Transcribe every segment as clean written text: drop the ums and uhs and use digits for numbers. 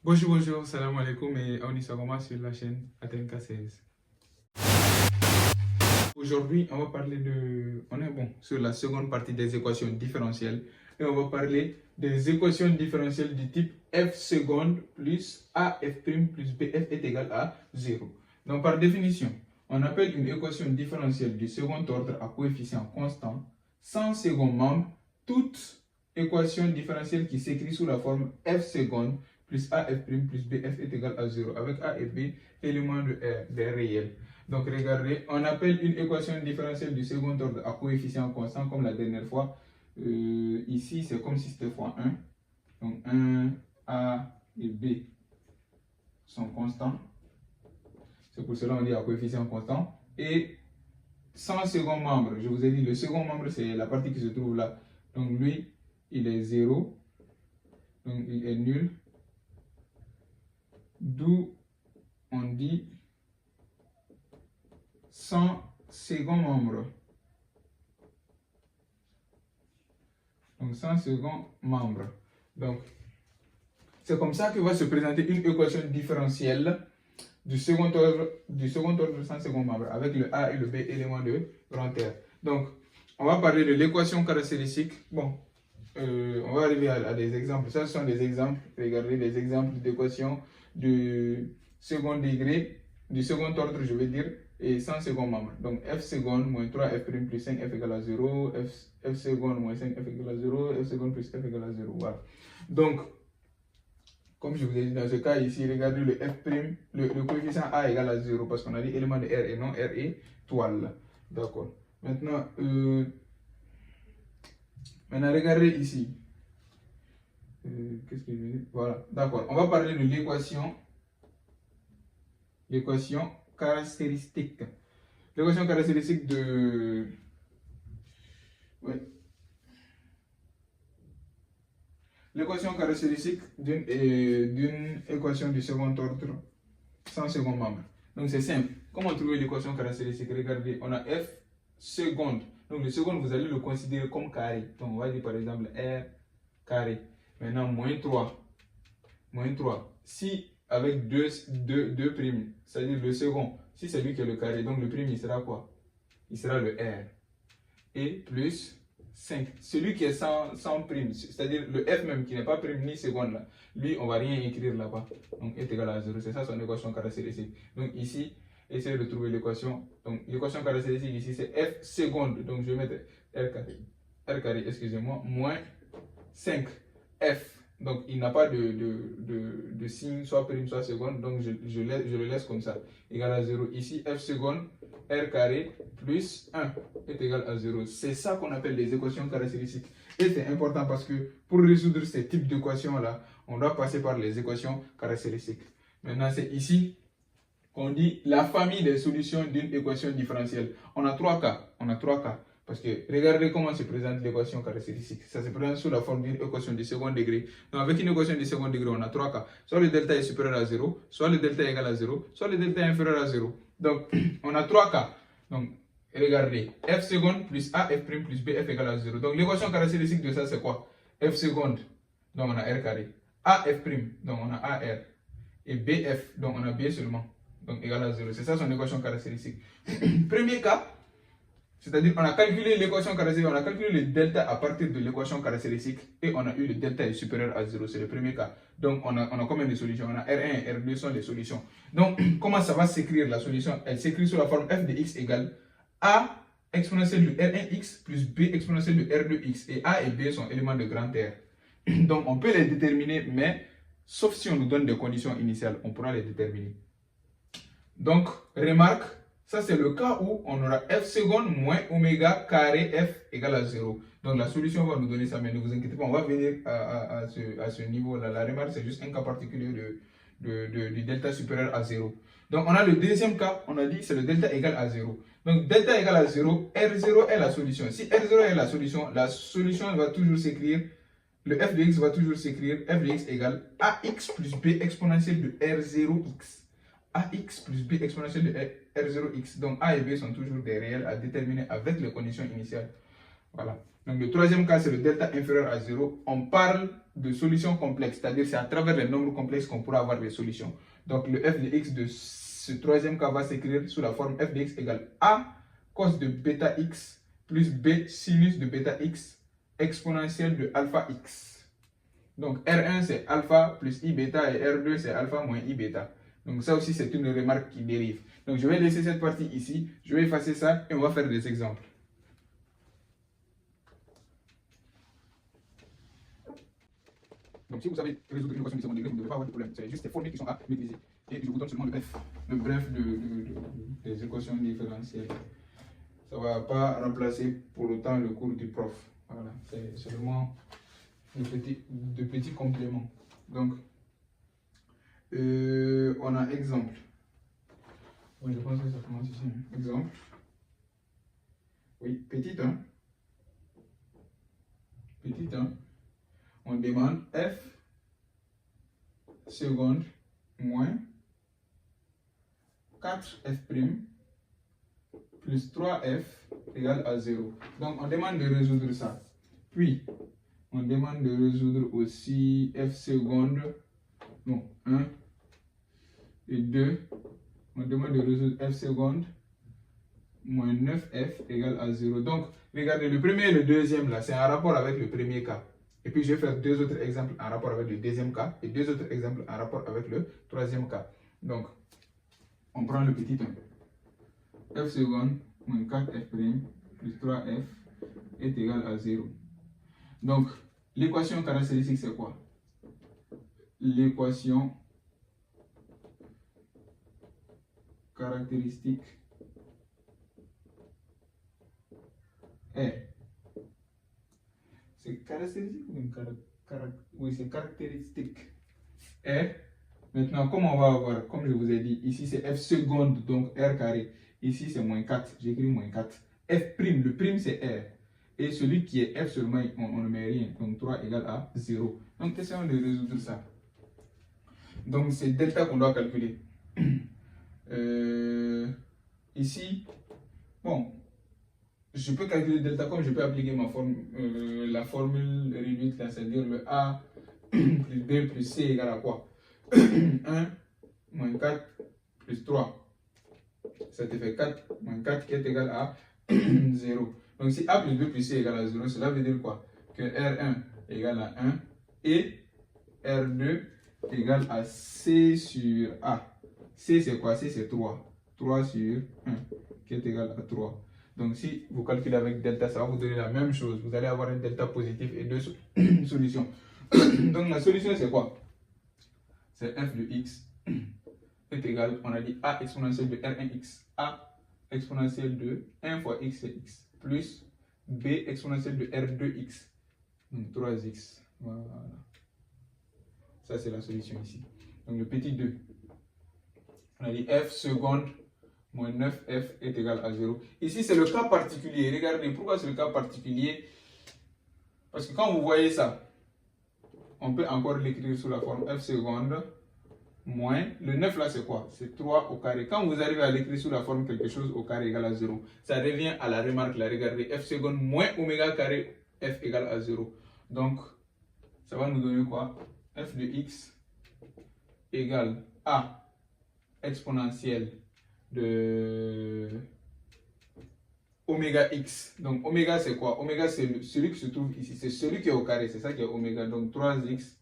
Bonjour, salam alaikum et on y se remet sur la chaîne Atenka 16. Aujourd'hui, on va parler sur la seconde partie des équations différentielles et on va parler des équations différentielles du type f seconde plus af' plus bf est égal à 0. Donc par définition, on appelle une équation différentielle du second ordre à coefficient constant sans second membre toute équation différentielle qui s'écrit sous la forme f seconde plus af' plus bf est égal à 0 avec a et b éléments de R, des réels. Donc regardez, on appelle une équation différentielle du second ordre à coefficient constant comme la dernière fois. Ici, c'est comme si c'était fois 1. Donc 1, A et B sont constants. C'est pour cela qu'on dit à coefficient constant. Et sans second membre, je vous ai dit, le second membre, c'est la partie qui se trouve là. Donc lui, il est 0. Donc il est nul. D'où on dit sans second membre. Donc sans second membre. Donc c'est comme ça que va se présenter une équation différentielle du second ordre sans second membre avec le A et le B éléments de grand R. Donc on va parler de l'équation caractéristique. Bon, on va arriver à des exemples. Ça, ce sont des exemples. Regardez des exemples d'équations du second degré, du second ordre, je veux dire, et sans second membre. Donc f seconde moins 3f' plus 5f égale à 0, f seconde moins 5f égale à 0, f seconde plus f égale à 0. Voilà. Donc, comme je vous ai dit dans ce cas ici, regardez le f', le coefficient a égale à 0 parce qu'on a dit élément de R et non R et toile. D'accord. Maintenant, regardez ici. Qu'est-ce que je veux dire? Voilà. D'accord. On va parler de l'équation caractéristique. L'équation caractéristique de... Oui. L'équation caractéristique d'une équation du second ordre sans second membre. Donc c'est simple. Comment trouver l'équation caractéristique? Regardez, on a f seconde. Donc le second, vous allez le considérer comme carré. Donc on va dire par exemple R carré. Maintenant, moins 3. Moins 3. Si avec deux primes, c'est-à-dire le second, si c'est lui qui est le carré, donc le prime, il sera quoi? Il sera le R. Et plus 5. Celui qui est sans prime, c'est-à-dire le F même qui n'est pas prime ni seconde là, lui, on ne va rien écrire là-bas. Donc, est égal à 0. C'est ça son équation caractéristique. Donc ici, essayez de trouver l'équation. Donc l'équation caractéristique ici, c'est F seconde. Donc je vais mettre R carré, excusez-moi, moins 5F. Donc il n'a pas de signe, soit prime, soit seconde. Donc je le laisse comme ça. Égal à 0. Ici, F seconde, R carré plus 1 est égal à 0. C'est ça qu'on appelle les équations caractéristiques. Et c'est important parce que pour résoudre ces types d'équations-là, on doit passer par les équations caractéristiques. Maintenant, c'est ici qu'on dit la famille des solutions d'une équation différentielle. On a trois cas. Parce que regardez comment se présente l'équation caractéristique. Ça se présente sous la forme d'une équation de second degré. Donc avec une équation de second degré, on a trois cas. Soit le delta est supérieur à 0, soit le delta est égal à 0, soit le delta est inférieur à 0. Donc on a trois cas. Donc regardez, f seconde plus a f' plus b f égale à 0. Donc l'équation caractéristique de ça c'est quoi? F seconde, donc on a r carré. A f', donc on a ar. Et bf, donc on a b seulement. Donc égal à 0. C'est ça son équation caractéristique. Premier cas, c'est-à-dire on a calculé l'équation caractéristique, on a calculé le delta à partir de l'équation caractéristique et on a eu le delta est supérieur à 0. C'est le premier cas. Donc on a combien de solutions? On a R1 et R2 sont les solutions. Donc comment ça va s'écrire la solution? Elle s'écrit sous la forme f de x égale a exponentielle de R1x plus b exponentielle de R2x. Et a et b sont éléments de grand R. Donc on peut les déterminer, mais sauf si on nous donne des conditions initiales, on pourra les déterminer. Donc, remarque, ça c'est le cas où on aura f seconde moins oméga carré f égale à 0. Donc la solution va nous donner ça, mais ne vous inquiétez pas, on va venir à ce niveau-là. La remarque, c'est juste un cas particulier du delta supérieur à 0. Donc on a le deuxième cas, on a dit c'est le delta égal à 0. Donc delta égal à 0, R0 est la solution. Si R0 est la solution va toujours s'écrire, le f de x va toujours s'écrire, f de x égale ax plus b exponentielle de R0x. ax plus b exponentielle de R0x. Donc a et b sont toujours des réels à déterminer avec les conditions initiales. Voilà. Donc le troisième cas, c'est le delta inférieur à 0. On parle de solutions complexes, c'est-à-dire c'est à travers les nombres complexes qu'on pourra avoir des solutions. Donc le f de x de ce troisième cas va s'écrire sous la forme f de x égale a cos de bêta x plus b sinus de bêta x exponentielle de alpha x. Donc R1 c'est alpha plus I bêta et R2 c'est alpha moins I bêta. Donc ça aussi c'est une remarque qui dérive. Donc je vais laisser cette partie ici, je vais effacer ça et on va faire des exemples. Donc si vous savez résoudre une équation de second degré, vous ne devez pas avoir de problème. C'est juste ces formules qui sont à maîtriser. Et je vous donne seulement le F, le bref des équations différentielles. Ça ne va pas remplacer pour autant le cours du prof. Voilà, c'est seulement de petits compléments. Donc, on a exemple. Oui, je pense que ça commence ici. Hein. Exemple. Oui, petit 1. Petit 1. On demande f seconde moins 4f' plus 3f égale à 0. Donc, on demande de résoudre ça. Puis, on demande de résoudre aussi f seconde, non, 1 et 2. On demande de résoudre f seconde moins 9f égale à 0. Donc, regardez, le premier et le deuxième, là, c'est en rapport avec le premier cas. Et puis, je vais faire deux autres exemples en rapport avec le deuxième cas et deux autres exemples en rapport avec le troisième cas. Donc, on prend le petit 1. f seconde moins 4f' plus 3f est égal à 0. Donc, l'équation caractéristique, c'est quoi? L'équation caractéristique est... C'est caractéristique ou bien oui, c'est caractéristique. Et maintenant, comme on va avoir, comme je vous ai dit, ici c'est f seconde, donc r carré. Ici c'est moins 4, j'écris moins 4. F prime, le prime c'est r. Et celui qui est f seulement, on ne met rien. Donc 3 égale à 0. Donc essayons de résoudre ça. Donc c'est delta qu'on doit calculer. Ici, bon, je peux calculer delta comme je peux appliquer la formule réduite, c'est-à-dire le A plus B plus C égale à quoi? 1 moins 4 plus 3. Ça te fait 4 moins 4 qui est égal à 0. Donc si A plus B plus C égale à 0, cela veut dire quoi? Que R1 égale à 1 et R2 égale à C sur A. C c'est quoi? C c'est 3. 3 sur 1 qui est égal à 3. Donc si vous calculez avec delta, ça va vous donner la même chose. Vous allez avoir un delta positif et deux solutions. Donc la solution c'est quoi? C'est f de x est égal, on a dit a exponentielle de R1x. A exponentielle de 1 fois x c'est x. Plus b exponentielle de R2x. Donc 3x. Voilà. Ça c'est la solution ici. Donc le petit 2. On a dit f seconde moins 9f est égal à 0. Ici, c'est le cas particulier. Regardez, pourquoi c'est le cas particulier? Parce que quand vous voyez ça, on peut encore l'écrire sous la forme f seconde moins, le 9 là c'est quoi? C'est 3 au carré. Quand vous arrivez à l'écrire sous la forme quelque chose au carré égale à 0, ça revient à la remarque là. Regardez, f seconde moins oméga carré f égale à 0. Donc, ça va nous donner quoi? F de x égale a exponentielle de oméga x. Donc oméga c'est quoi? Oméga c'est celui qui se trouve ici, c'est celui qui est au carré, c'est ça qui est oméga. Donc 3x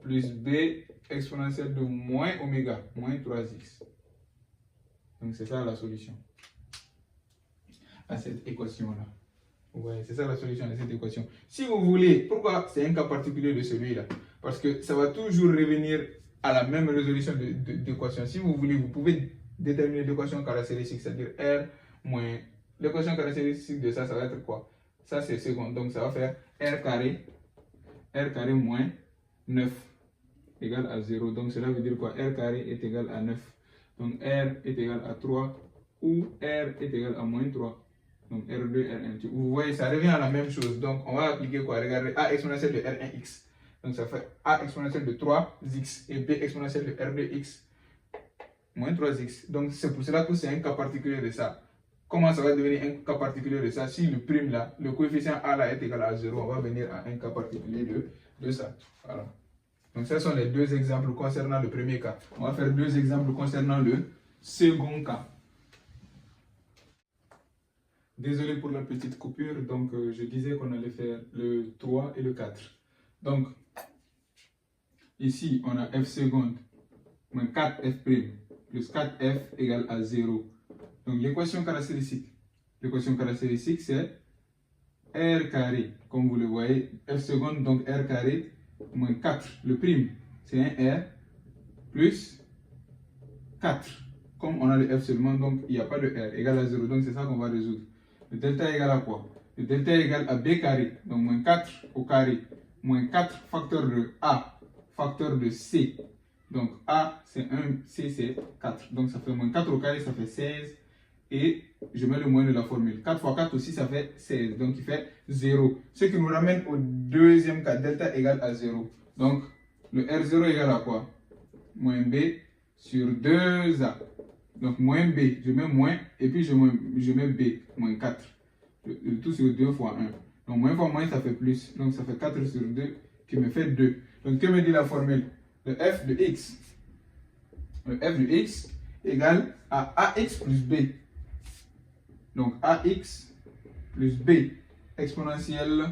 plus b exponentielle de moins oméga, moins 3x. Donc c'est ça la solution à cette équation là. Ouais, c'est ça la solution à cette équation. Si vous voulez, pourquoi c'est un cas particulier de celui-là? Parce que ça va toujours revenir à la même résolution d'équation. Si vous voulez, vous pouvez déterminer l'équation caractéristique, c'est-à-dire R moins... L'équation caractéristique de ça, ça va être quoi? Ça, c'est seconde. Donc, ça va faire R carré moins 9 égale à 0. Donc, cela veut dire quoi? R carré est égal à 9. Donc, R est égal à 3 ou R est égal à moins 3. Donc, R2, R1. Vous voyez, ça revient à la même chose. Donc, on va appliquer quoi? Regardez, A exponentielle de R1x. Donc, ça fait A exponentielle de 3x et B exponentielle de R2x moins 3x. Donc, c'est pour cela que c'est un cas particulier de ça. Comment ça va devenir un cas particulier de ça? Si le prime là, le coefficient A là est égal à 0, on va venir à un cas particulier de de ça. Voilà. Donc, ce sont les deux exemples concernant le premier cas. On va faire deux exemples concernant le second cas. Désolé pour la petite coupure. Donc, je disais qu'on allait faire le 3 et le 4. Donc, ici, on a f seconde moins 4f' plus 4f égale à 0. Donc, l'équation caractéristique c'est r carré, comme vous le voyez, f seconde, donc r carré, moins 4. Le prime, c'est un r, plus 4. Comme on a le f seulement, donc il n'y a pas de r, égal à 0. Donc, c'est ça qu'on va résoudre. Le delta est égal à quoi? Le delta est égal à b carré, donc moins 4 au carré, moins 4 facteur de a, facteur de c. Donc, a, c'est 1, c, c'est 4. Donc, ça fait moins 4 au carré, ça fait 16. Et je mets le moins de la formule. 4 fois 4 aussi, ça fait 16. Donc, il fait 0. Ce qui nous ramène au deuxième cas. Delta égale à 0. Donc, le R0 égale à quoi? Moins B sur 2A. Donc, moins B, je mets moins. Et puis, je mets B, moins 4. Le tout sur 2 fois 1. Donc, moins fois moins, ça fait plus. Donc, ça fait 4 sur 2 qui me fait 2. Donc, que me dit la formule? Le f de x. Le f de x égale à ax plus b. Donc, ax plus b exponentielle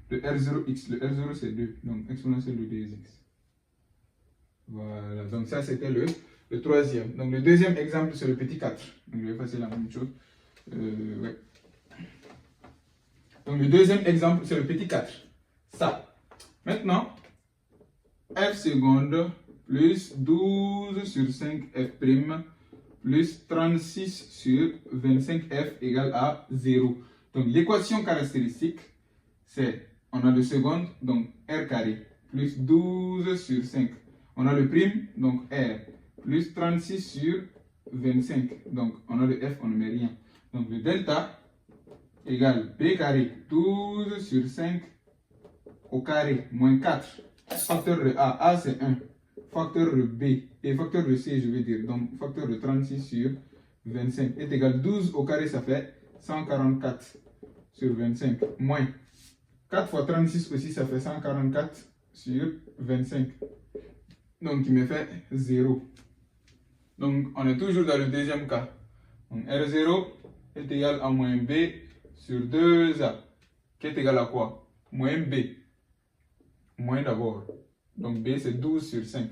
de R0x. Le R0, c'est 2. Donc, exponentielle de 2x. Voilà. Donc, ça, c'était le troisième. Donc, le deuxième exemple, c'est le petit 4. Donc, je vais passer la même chose. Ouais. Donc, le deuxième exemple, c'est le petit 4. Ça. Maintenant, f seconde plus 12 sur 5 f' plus 36 sur 25f égale à 0. Donc, l'équation caractéristique, c'est, on a le seconde, donc r carré, plus 12 sur 5. On a le prime, donc r, plus 36 sur 25. Donc, on a le f, on ne met rien. Donc, le delta égale b carré, 12 sur 5 au carré, moins 4. Facteur de a c'est 1. Facteur de b et facteur de c, je veux dire. Donc, facteur de 36 sur 25 est égal à 12 au carré, ça fait 144 sur 25. Moins 4 fois 36 aussi, ça fait 144 sur 25. Donc, il me fait 0. Donc, on est toujours dans le deuxième cas. Donc, R0 est égal à moins B sur 2A, qui est égal à quoi? Moins B. Moins d'abord. Donc, B, c'est 12 sur 5.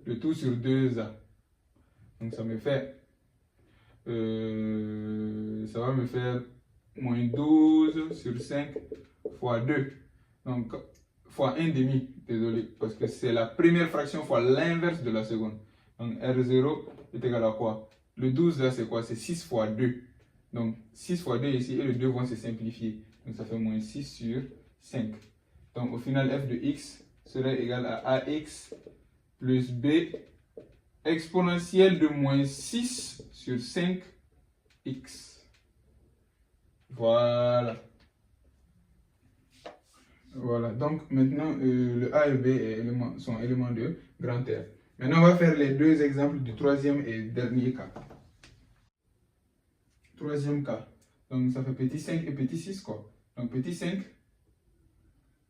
Le tout sur 2A. Donc, ça me fait... ça va me faire moins 12 sur 5 fois 2. Donc, fois 1 demi. Désolé. Parce que c'est la première fraction fois l'inverse de la seconde. Donc, R0 est égal à quoi? Le 12 là, c'est quoi? C'est 6 fois 2. Donc, 6 fois 2 ici, et le 2 vont se simplifier. Donc, ça fait moins 6 sur 5. Donc, au final, f de x serait égal à ax plus b exponentielle de moins 6 sur 5x. Voilà. Voilà. Donc, maintenant, le a et b sont éléments de grand R. Maintenant, on va faire les deux exemples du troisième et dernier cas. Troisième cas. Donc, ça fait petit 5 et petit 6, quoi. Donc, petit 5,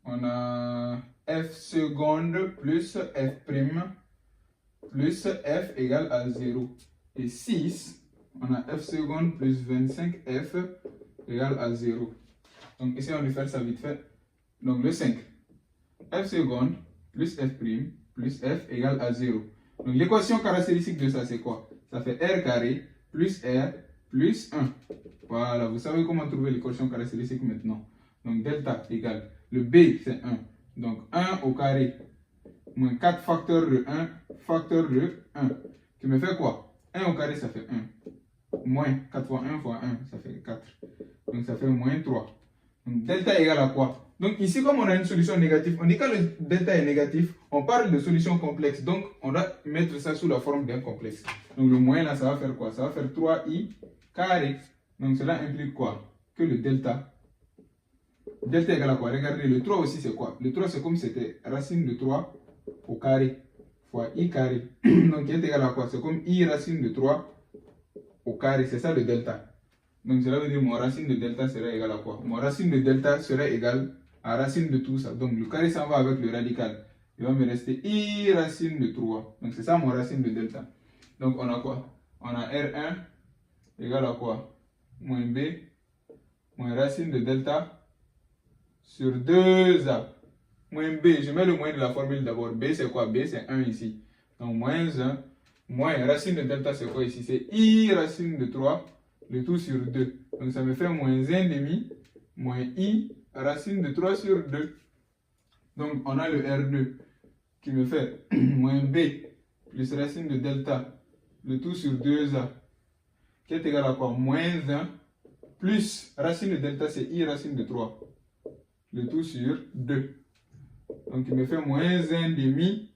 on a f seconde plus f' plus f égale à 0. Et 6, on a f seconde plus 25f égale à 0. Donc, essayons de faire ça vite fait. Donc, le 5, f seconde plus f' plus f égale à 0. Donc, l'équation caractéristique de ça, c'est quoi? Ça fait r carré plus r plus 1. Voilà, vous savez comment trouver l'équation caractéristique maintenant. Donc, delta égale, le b, c'est 1. Donc, 1 au carré moins 4 facteur de 1 facteur de 1. Qui me fait quoi? 1 au carré, ça fait 1. Moins 4 fois 1 fois 1, ça fait 4. Donc, ça fait moins 3. Donc, delta égale à quoi? Donc, ici, comme on a une solution négative, on dit que le delta est négatif, on parle de solution complexe. Donc, on doit mettre ça sous la forme d'un complexe. Donc, le moins là, ça va faire quoi? Ça va faire 3i carré. Donc, cela implique quoi? Que le delta égale à quoi? Regardez, le 3 aussi, c'est quoi? Le 3, c'est comme si c'était racine de 3 au carré fois i carré. Donc, qui est égal à quoi? C'est comme i racine de 3 au carré. C'est ça le delta. Donc, cela veut dire mon racine de delta serait égal à quoi? Mon racine de delta serait égal à racine de tout ça. Donc le carré s'en va avec le radical. Il va me rester I racine de 3. Donc c'est ça mon racine de delta. Donc on a quoi? On a R1 égale à quoi? Moins B, moins racine de delta sur 2A. Moins B, je mets le moins de la formule d'abord. B c'est quoi? B c'est 1 ici. Donc moins 1, moins racine de delta c'est quoi ici? C'est I racine de 3, le tout sur 2. Donc ça me fait moins 1 demi, moins I racine de 3 sur 2. Donc on a le R2 qui me fait moins B plus racine de delta, le tout sur 2A, qui est égal à quoi? Moins 1 plus racine de delta c'est I racine de 3, le tout sur 2. Donc il me fait moins 1 demi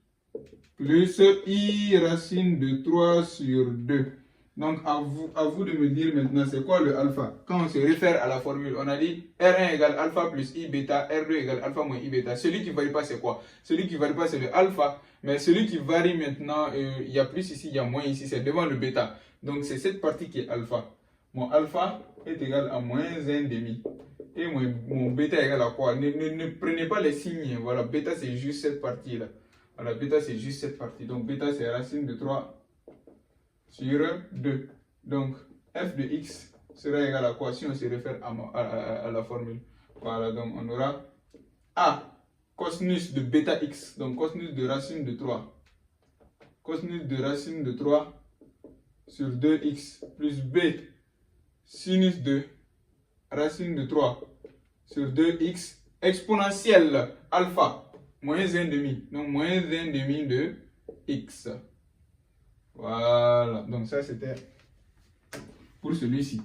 plus I racine de 3 sur 2. Donc à vous de me dire maintenant c'est quoi le alpha. Quand on se réfère à la formule, on a dit R1 égale alpha plus I bêta, R2 égale alpha moins I bêta. Celui qui ne varie pas c'est quoi? Celui qui ne varie pas c'est le alpha. Mais celui qui varie maintenant, il y a plus ici, il y a moins ici, c'est devant le bêta. Donc c'est cette partie qui est alpha. Mon alpha est égal à moins 1 demi. Et mon bêta est égal à quoi? Ne prenez pas les signes. Voilà, bêta c'est juste cette partie-là. Voilà, bêta c'est juste cette partie. Donc bêta c'est racine de 3 sur 2. Donc f de x sera égal à quoi si on se réfère à la formule? Voilà, donc on aura A cosinus de bêta x, donc cosinus de racine de 3. Cosinus de racine de 3 sur 2x plus B sinus de racine de 3 sur 2x exponentielle alpha moins 1 demi. Donc moins 1 demi de x. Voilà, donc ça c'était pour celui-ci.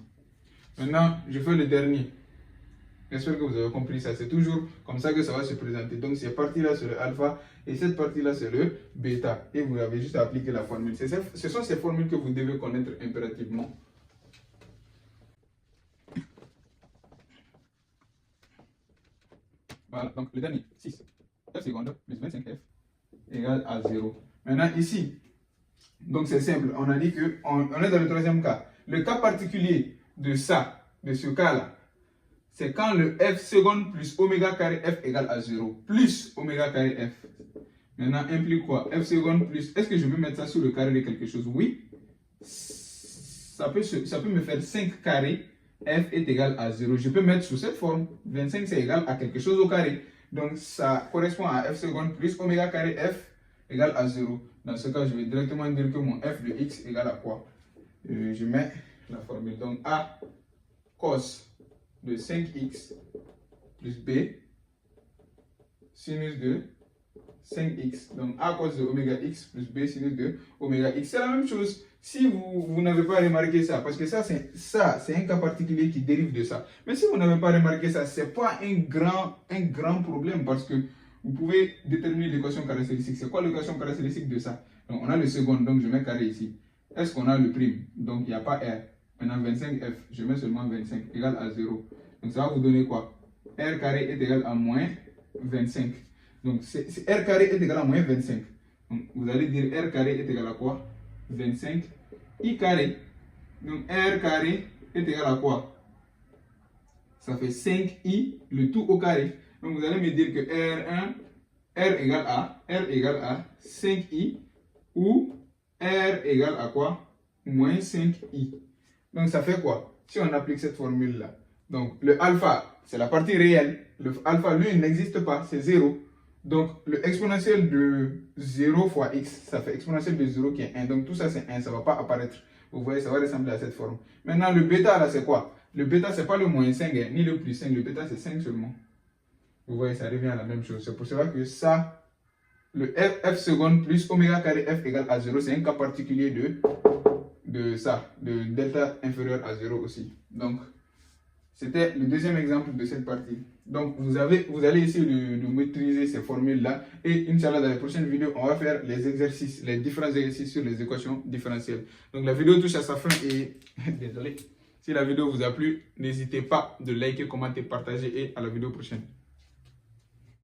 Maintenant, je fais le dernier. J'espère que vous avez compris ça. C'est toujours comme ça que ça va se présenter. Donc, cette partie-là, c'est le alpha et cette partie-là, c'est le bêta. Et vous avez juste à appliquer la formule. Ce sont ces formules que vous devez connaître impérativement. Voilà, donc le dernier, 6. F seconde plus 25F égale à 0. Maintenant, ici, donc c'est simple. On a dit qu'on est dans le troisième cas. Le cas particulier de ça, de ce cas-là, c'est quand le f seconde plus oméga carré f égale à 0, plus oméga carré f. Maintenant, implique quoi? F seconde plus, est-ce que je peux mettre ça sous le carré de quelque chose? Oui. Ça peut me faire 5 carré, f est égal à 0. Je peux mettre sous cette forme, 25 c'est égal à quelque chose au carré. Donc, ça correspond à f seconde plus oméga carré f égale à 0. Dans ce cas, je vais directement dire que mon f de x égale à quoi? Je mets la formule. Donc, a cos de 5x plus b sinus de 5x. Donc a cos de oméga x plus b sinus de oméga x. C'est la même chose. Si vous n'avez pas remarqué ça, parce que ça c'est un cas particulier qui dérive de ça. Mais si vous n'avez pas remarqué ça, ce n'est pas un grand problème parce que vous pouvez déterminer l'équation caractéristique. C'est quoi l'équation caractéristique de ça? Donc on a le second, donc je mets carré ici. Est-ce qu'on a le prime? Donc il n'y a pas R. Maintenant 25F, je mets seulement 25 égale à 0. Donc ça va vous donner quoi? R carré est égal à moins 25. Donc R carré est égal à moins 25. Donc vous allez dire R carré est égal à quoi? 25. I carré. Donc R carré est égal à quoi? Ça fait 5I, le tout au carré. Donc vous allez me dire que R1, R égale à 5I ou R égale à quoi? Moins 5I. Donc ça fait quoi? Si on applique cette formule-là, donc le alpha, c'est la partie réelle. Le alpha, lui, il n'existe pas, c'est 0. Donc le exponentiel de 0 fois x, ça fait exponentiel de 0 qui est 1. Donc tout ça, c'est 1, ça ne va pas apparaître. Vous voyez, ça va ressembler à cette forme. Maintenant, le bêta, là, c'est quoi? Le bêta, ce n'est pas le moins 5, hein, ni le plus 5. Le bêta, c'est 5 seulement. Vous voyez, ça revient à la même chose. C'est pour cela que ça, le f seconde plus oméga carré f égale à 0, c'est un cas particulier de delta inférieur à 0 aussi. Donc, c'était le deuxième exemple de cette partie. Donc, vous allez essayer de maîtriser ces formules-là. Et Inch'Allah, dans les prochaines vidéos, on va faire les exercices, les différents exercices sur les équations différentielles. Donc, la vidéo touche à sa fin et désolé. Si la vidéo vous a plu, n'hésitez pas de liker, commenter, partager et à la vidéo prochaine.